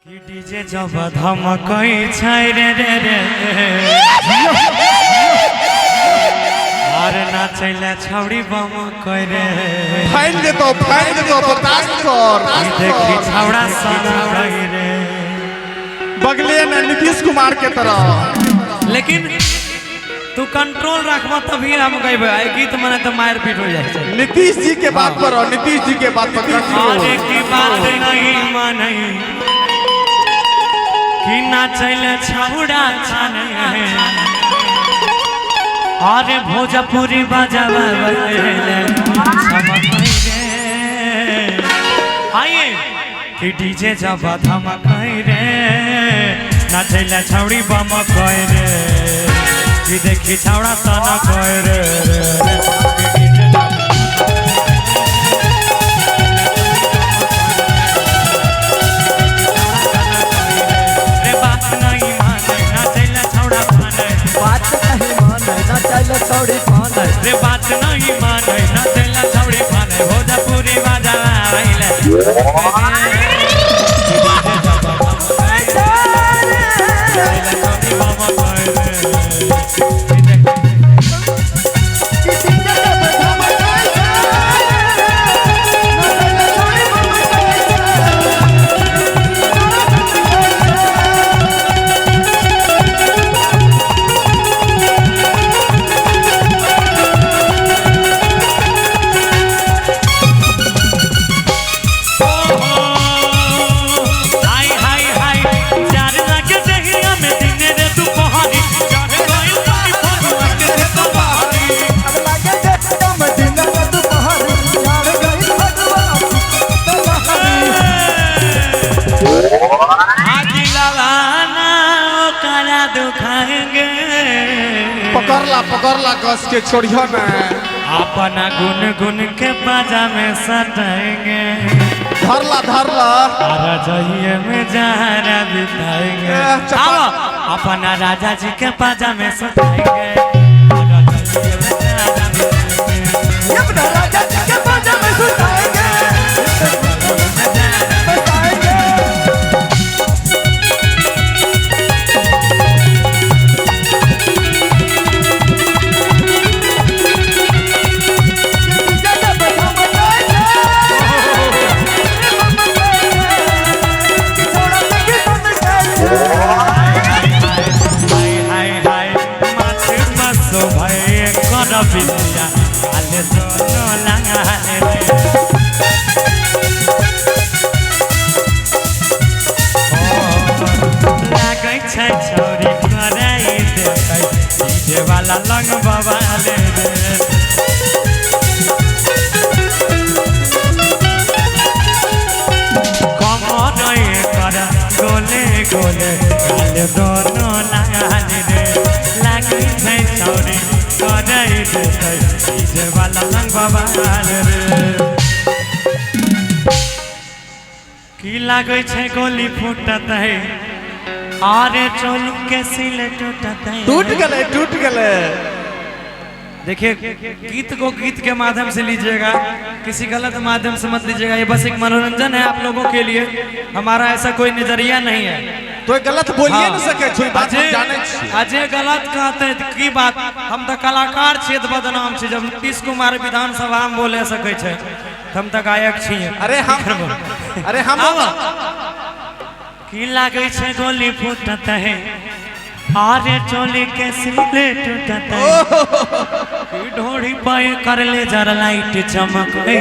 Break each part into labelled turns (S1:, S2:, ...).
S1: कि डीजे जब धमकै छै रे रे रे और नाचैले छौड़ी बम कइ रे
S2: फाइन दे तो बर्दाश्त कर।
S1: देखी छौड़ा सन कइ रे
S2: बगले में नीतीश कुमार के तरह।
S1: लेकिन तू कंट्रोल रखबा तभी हम गइबे। आई गीत मने तो मार पीट हो जाय छै।
S2: नीतीश जी के बात पर और नीतीश जी के बात पर
S1: अरे की बात नहीं मानै कि नाचैले छौड़ा छाने अरे भोजपुरी बजावे आइए कि डीजे जब धमकै रे नाचैले छौड़ी बम कइ रे कि देखी छौड़ा सन कइ रे
S3: छौड़ी फाने
S1: रे बात नहीं माने ना चला छौड़ी फाने भोजपुरी बजाइले
S2: पकड़ला कस के छोड़ियो ना।
S1: अपना गुन गुन के बाजा में सटाएंगे
S2: धरला
S1: रजइये में जहरा बिताएंगे। आओ अपना राजा जी के बाजा में सटाएंगे रजइये में जहरा बिताएंगे।
S3: अपना राजा जी के बाजा में सुताएंगे।
S1: बिटिया आले सोनो लंगाने रे लागै छै छौरी कराई देतै डीजे वाला लंग बवाले रे कमर कर गोले गोले आले दोनो लंगाने रे लागै छै छौरी कराई देतै डीजे वाला लंग बवाले रे की लागै छै गोली फूटत है अरे चोली के सिले टूटत है
S2: टूट गले।
S1: देखिए गीत को गीत के माध्यम से लीजिएगा, किसी गलत माध्यम से मत लीजिएगा। ये बस एक मनोरंजन है आप लोगों के लिए, हमारा ऐसा कोई नजरिया नहीं है।
S2: तो गलत बोलिए न सके छोई बात हम जाने छी।
S1: अजय गलत कहते हैं की बात हम तो कलाकार क्षेत्र बदनाम छी। जब नीतीश कुमार विधानसभा में बोले सके छे हम तो गायक छी।
S2: अरे हम
S1: की लागे छे गोली फूटत है अरे चोली के सिले टूटत है की ढोड़ी पाए कर ले जरा लाइट चमक रे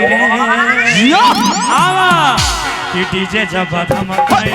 S1: आवा की डीजे जब धमक रे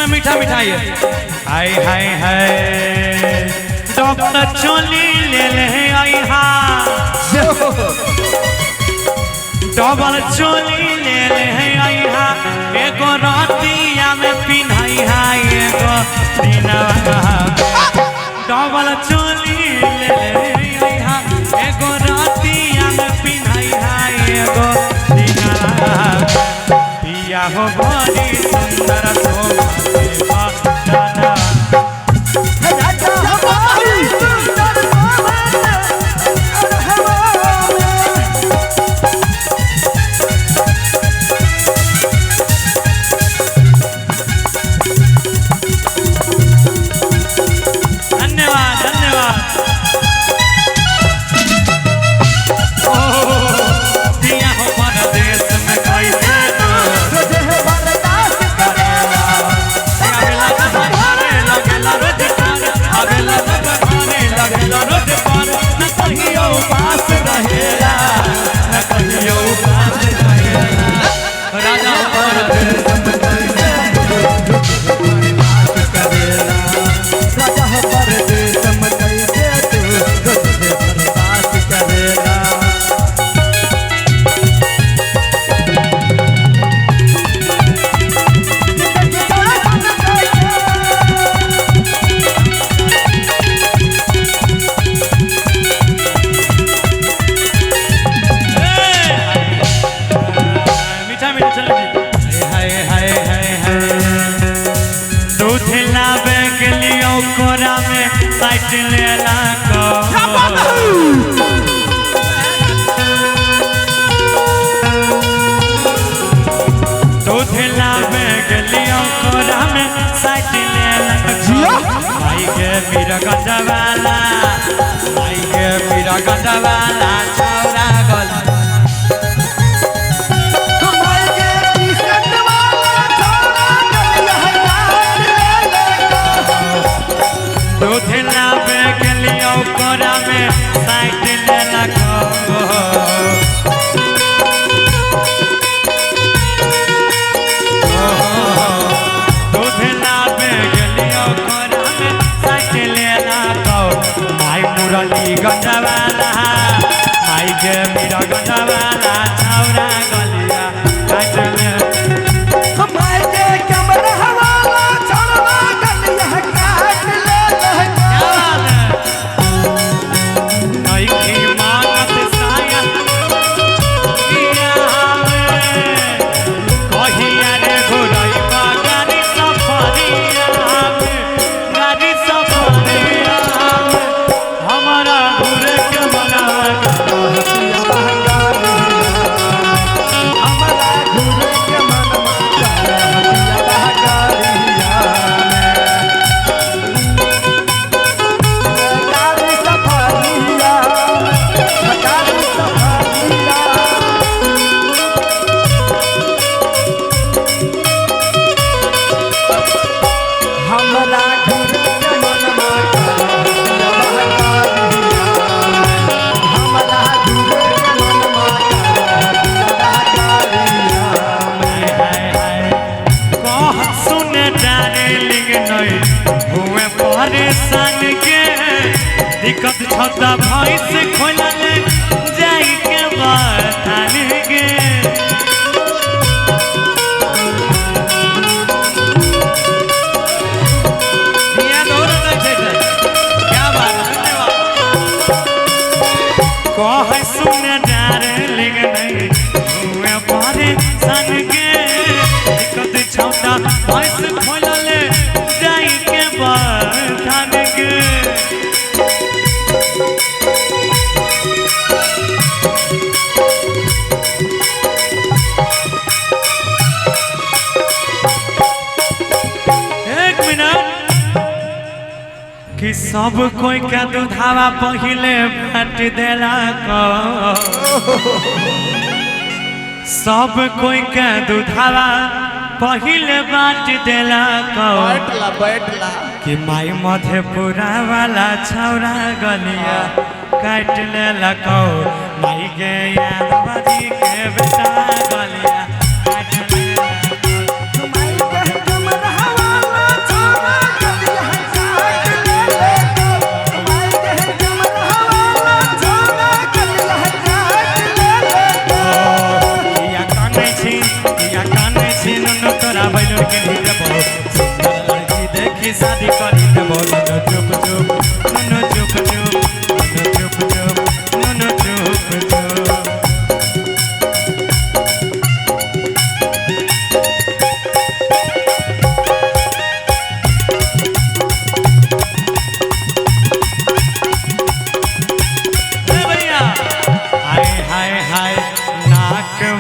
S1: में मीठा मिठाई है। हाय हाय हाय डॉक्टर चोली ले ले आई हा डबल चोली ले ले आई हा एगो रातिया में पिन्हाई हा एगो दिना डबल चोली ले ले आई हा एगो रातिया में पिन्हाई हा एगो दिना पिया हो बड़ी सुंदर शोभा देवा दादा मेरा गंडवाला माई के मेरा गंडवाला छौरा गल
S3: हमारे के किस्मत वाला छोरा
S1: दूध लावे के लिए कोरा में साइकिल लगो दूध लावे के लिए कोरा में साइकिल लगो माई मुरली गंडवाला माई के मेरा गंडवाला छौरा गलिया काटले दिक्कत छता भाई से खोलल जाई के बताने के ये दोनों देखे थे क्या बात धन्यवाद कह सुन डार्लिंग नहीं हुए पारे सन के दिक्कत छता भाई से खोलल जाई के बताने के कि सब कोई के दूधावा पहिले बांट देला को सब कोई के दूधावा पहिले बांट देला को
S2: बैठला
S1: कि माई मधेपुरा वाला छौरा गलिया काट लेला को माई के यादवजी के बेटा गलिया काट लेला कि शादी करी दे बोलो नो चुप चुप नो चुप चुप नो चुप चुप नो चुप चुप।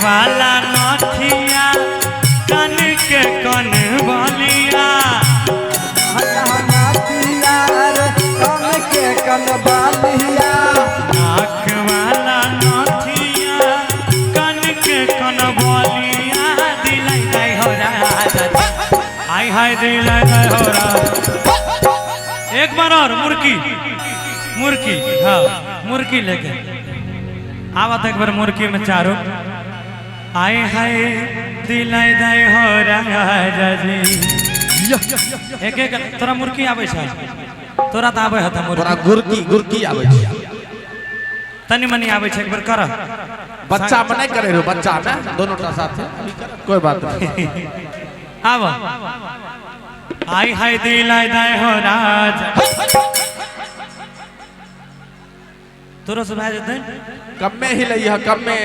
S1: वाला नथिया कन के कन बलिया
S3: नातिया रे कन के कन बालिया
S1: नाक वाला नथिया कन के कन बलिया दिलाई दाई हो रहा हाय हाय दिलाई दाई हो रहा। एक बार और मुर्की मुर्की हाँ मुर्की लेके आवत एक बार मुर्की में चारों आए हाय दिलाई दाई हो रहा जी। एक एक तोरा मुर्की आवे छ तोरा त आवे हत मुर्की
S2: तोरा गुरकी गुरकी आवे छै
S1: तनी मनी आवे छ एक बार कर
S2: बच्चा में नहीं करे रो बच्चा में दोनों टा साथ कोई बात नहीं
S1: आव आए हाय दिलाई दाई हो राज तोरा से भाज दे
S2: कम में ही लई है कम में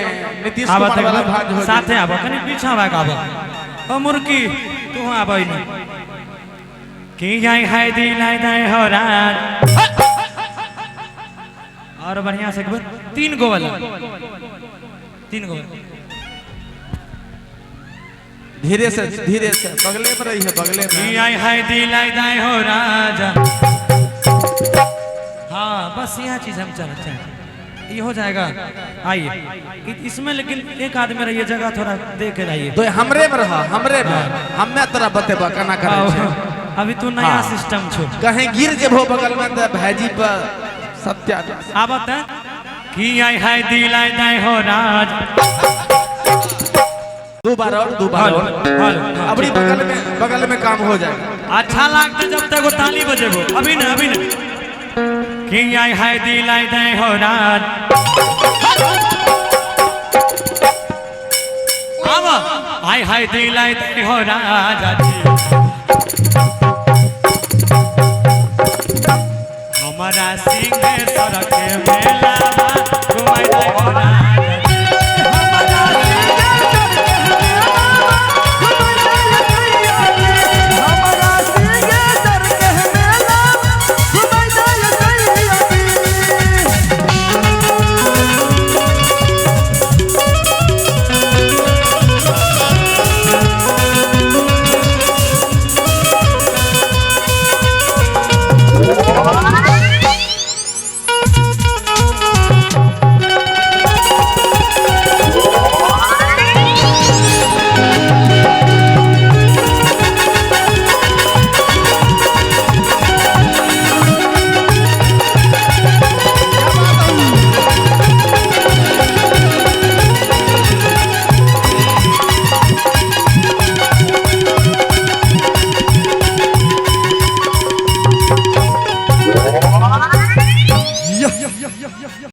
S2: नीतीश
S1: आवत
S2: कुमार वाला भाग हो
S1: साथे आव कनी पीछा भाग आव ओ मुर्की तू आव न की जाय हाय दिलाई दाई हो राज और बढ़िया से एक बार तीन गो वाला तीन गो
S2: धीरे से बगले में रही है बगले में
S1: की आय हाय दिलाई दाई हो राजा। हाँ बस यह चीज हम चाहते हैं ये हो जाएगा। आइए इसमें लेकिन एक आदमी रहिए जगह थोड़ा दे के रहिए
S2: तो हमरे में रहा हमरे में हमें तोरा बतेबा केना करे छै
S1: अभी तू नया सिस्टम छो
S2: कहीं गिर जेबो बगल में त भाजी पर सत्या
S1: आवत है कि आय हाय दिलाई दाई हो राज।
S2: दो बार अबरी बगल में काम हो जाएगा।
S1: अच्छा लगता जब तक वो ताली बजेबो अभी न कि आय हाय दिलाई दाई हो राज। आव आय हाय दिलाई दाई हो राजा जी हमारा सिंहेश्वर के मेला घुमाई दाई हो राज।